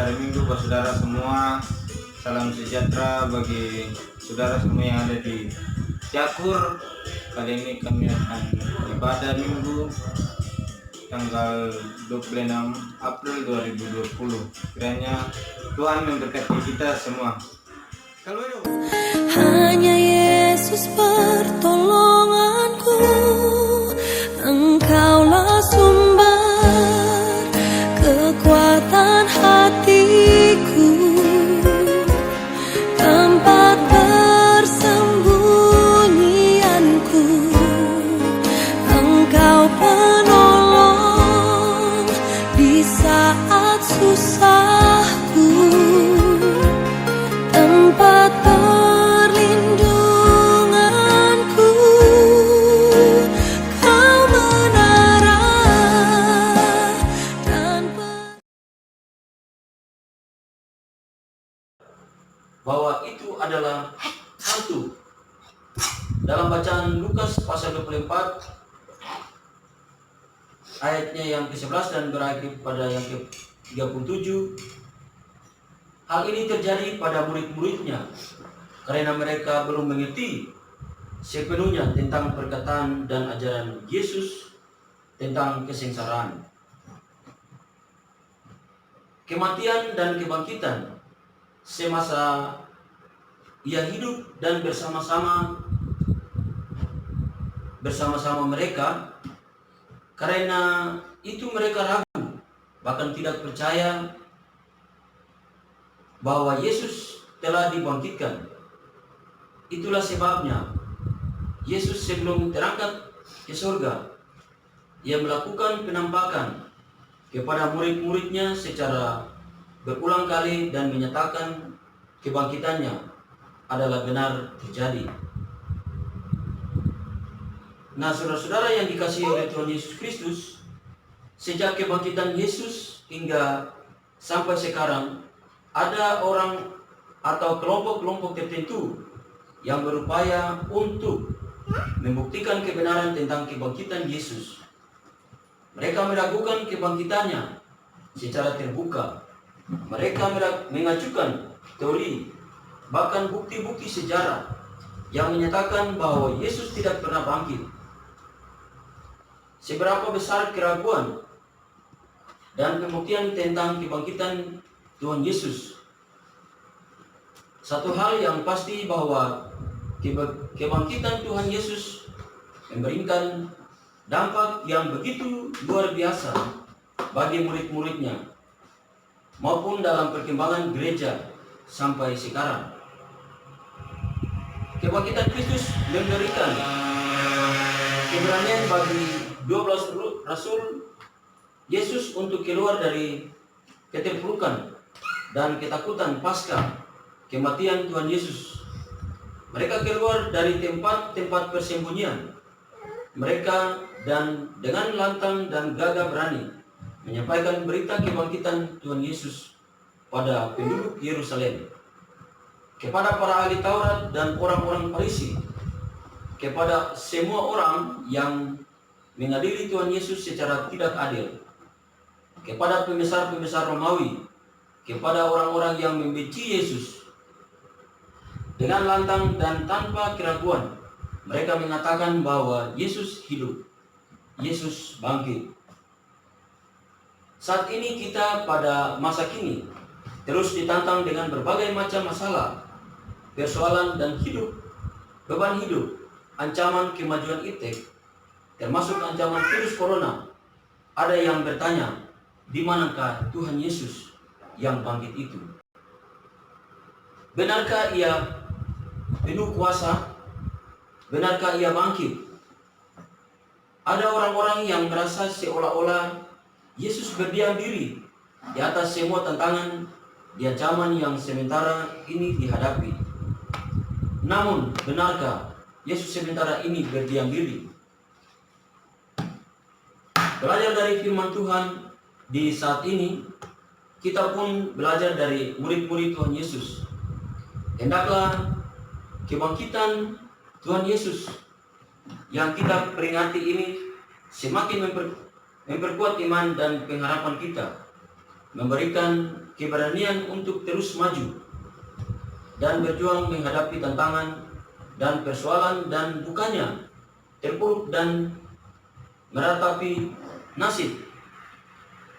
hari Minggu buat saudara semua. Salam sejahtera bagi saudara semua yang ada di Ciakur. Kali ini kami akan ibadah Minggu tanggal 26 April 2020. Kiranya Tuhan memberkati kita semua. Hanya Yesus pertolonganku, Engkaulah sumber kekuatan hatiku, tempat persembunyianku. Engkau penolong di saat susahku, tempat perlindunganku. Kau menara dan bahwa itu adalah hantu. Dalam bacaan Lukas pasal 24 ayatnya yang ke-11 dan berakhir pada yang ke-37, hal ini terjadi pada murid-muridnya karena mereka belum mengerti sepenuhnya tentang perkataan dan ajaran Yesus tentang kesengsaraan, kematian dan kebangkitan semasa ia hidup dan bersama-sama mereka. Karena itu mereka ragu, bahkan tidak percaya bahwa Yesus telah dibangkitkan. Itulah sebabnya Yesus sebelum terangkat ke surga, ia melakukan penampakan kepada murid-muridnya secara berulang kali dan menyatakan kebangkitannya adalah benar terjadi. Nah, saudara-saudara yang dikasihi oleh Tuhan Yesus Kristus, sejak kebangkitan Yesus hingga sampai sekarang, ada orang atau kelompok-kelompok tertentu yang berupaya untuk membuktikan kebenaran tentang kebangkitan Yesus. Mereka meragukan kebangkitannya secara terbuka. Mereka mengajukan teori, bahkan bukti-bukti sejarah yang menyatakan bahwa Yesus tidak pernah bangkit. Seberapa besar keraguan dan pembuktian tentang kebangkitan Tuhan Yesus? Satu hal yang pasti bahwa kebangkitan Tuhan Yesus memberikan dampak yang begitu luar biasa bagi murid-muridnya maupun dalam perkembangan gereja sampai sekarang. Kebangkitan Kristus memberikan keberanian bagi 12 rasul Yesus untuk keluar dari keterpurukan dan ketakutan pasca kematian Tuhan Yesus. Mereka keluar dari tempat-tempat persembunyian mereka dan dengan lantang dan gagah berani menyampaikan berita kebangkitan Tuhan Yesus pada penduduk Yerusalem, kepada para ahli Taurat dan orang-orang Farisi, kepada semua orang yang mengadili Tuhan Yesus secara tidak adil, kepada pembesar-pembesar Romawi, kepada orang-orang yang membenci Yesus. Dengan lantang dan tanpa keraguan, mereka mengatakan bahwa Yesus hidup, Yesus bangkit. Saat ini kita pada masa kini terus ditantang dengan berbagai macam masalah, persoalan dan beban hidup, ancaman kemajuan iptek, termasuk ancaman virus corona. Ada yang bertanya, di manakah Tuhan Yesus yang bangkit itu? Benarkah ia penuh kuasa? Benarkah ia bangkit? Ada orang-orang yang merasa seolah-olah Yesus berdiam diri di atas semua tantangan di zaman yang sementara ini dihadapi. Namun, benarkah Yesus sementara ini berdiam diri? Belajar dari firman Tuhan di saat ini, kita pun belajar dari murid-murid Tuhan Yesus. Hendaklah kebangkitan Tuhan Yesus yang kita peringati ini semakin memperkuat iman dan pengharapan kita, memberikan keberanian untuk terus maju dan berjuang menghadapi tantangan dan persoalan, dan bukannya terpuruk dan meratapi nasib.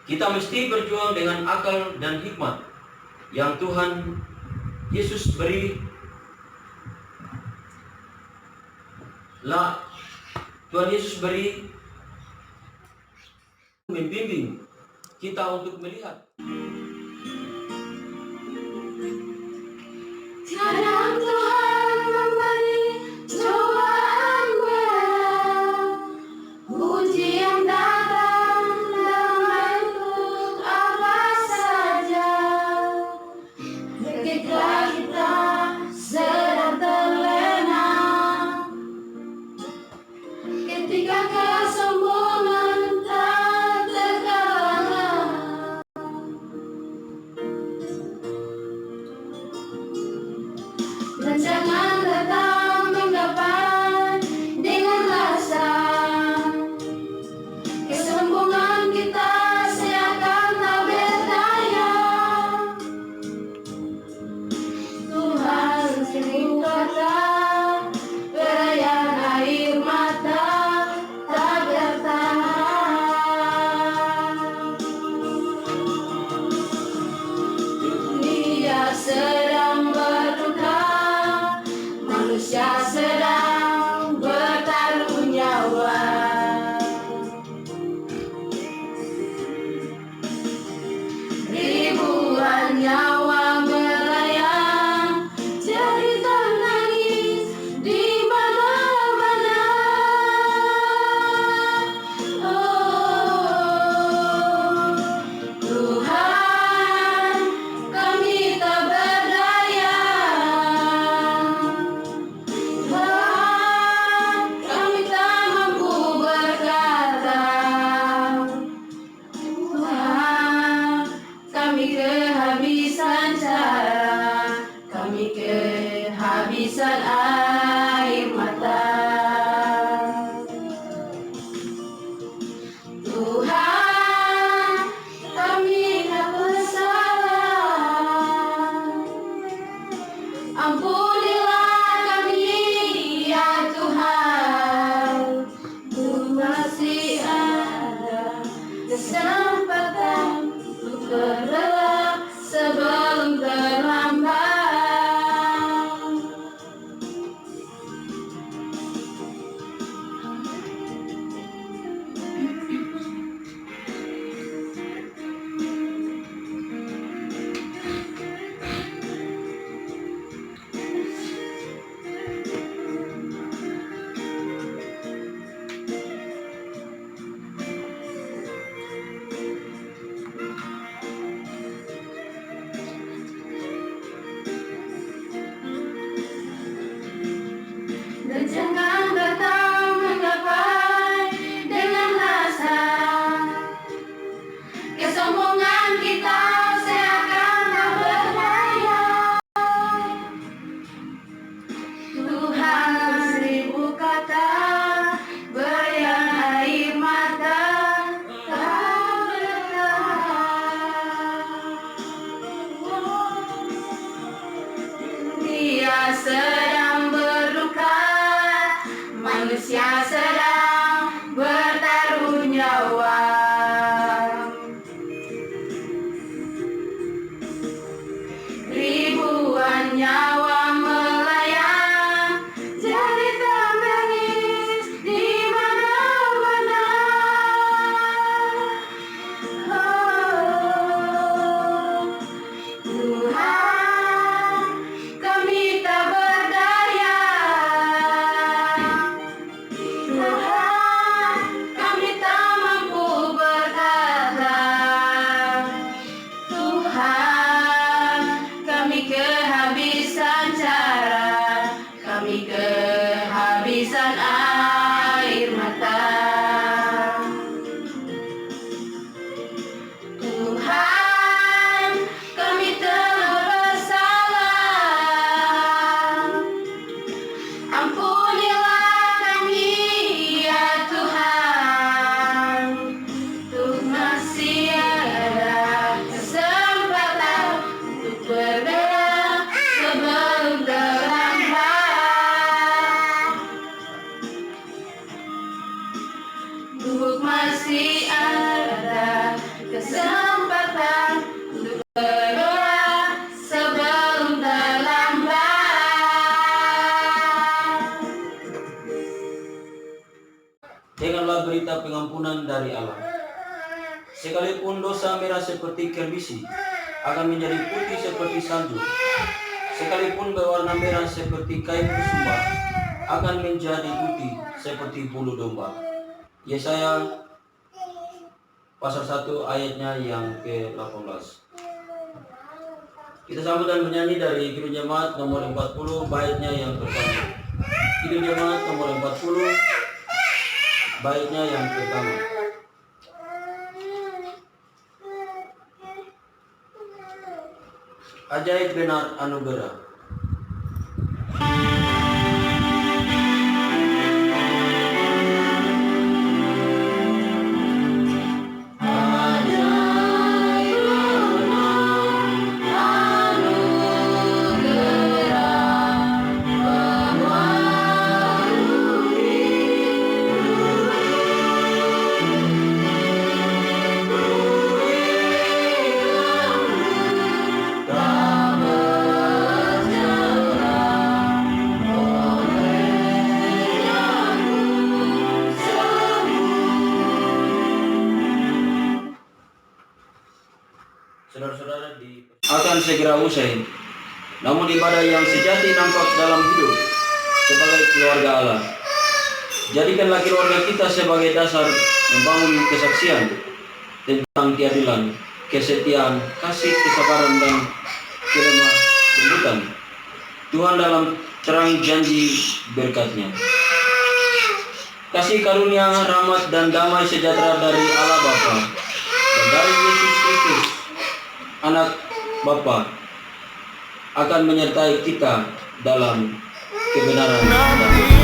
Kita mesti berjuang dengan akal dan hikmat yang Tuhan Yesus beri. Tuhan Yesus beri membimbing kita untuk melihat. Kadang Tuhan memberi cobaan berat, ujian datang dalam bentuk apa saja. Ketika kita sedang terlena, ketika kesombongan tak terkalahkan, dan jangan datang menggapai dengan alasan kesombongan kita seakan tak berdaya. Tuhan sering kata, berayan air mata tak bertahan. Dunia sedang berduka, manusia sedang bertaruh nyawa. Ribuan nyawa melayang, cerita nangis di mana-mana. Oh, Tuhan, kami tak berdaya. Tuhan, kami tak mampu berkata. Tuhan, kami kehabisan cara, kami kehabisan air mata. Tuhan, kami tak bersalah. Ampunilah kami, ya Tuhan. Masih ada kesempatan untuk berdoa sebelum terlambat. Dan jangan datang menggapai dengan rasa kesombongan kita seakan tak berdaya. Tuhan seribu kata, berian air mata tak bertahan. Dia sedang berduka, manusia sedang bertaruh nyawa. Ribuan nyawa melayang, cerita nangis di mana-mana. Oh, Tuhan, kami tak berdaya. Tuhan, kami tak mampu berkata. Tuhan, kami kehabisan Berdoa sebelum terlambat. Dengarlah berita pengampunan dari Allah. Sekalipun dosa merah seperti kerbisi, akan menjadi putih seperti salju. Sekalipun berwarna merah seperti kain kusuma, akan menjadi putih seperti bulu domba. Yesaya pasal 1 ayatnya yang ke-18. Kita sambut dan menyanyi dari Kidung Jemaat nomor 40 baitnya yang pertama. Kidung Jemaat nomor 40 baitnya yang pertama. Ajaib benar anugerah. Saudara-saudara akan segera usai. Namun ibadah yang sejati nampak dalam hidup sebagai keluarga Allah. Jadikanlah keluarga kita sebagai dasar membangun kesaksian tentang keadilan, kesetiaan, kasih, kesabaran, dan kelemah lembutan. Tuhan dalam terang janji berkat-Nya. Kasih karunia, rahmat, dan damai sejahtera dari Allah Bapa dan dari Yesus Kristus, Anak Bapa, akan menyertai kita dalam kebenaran dan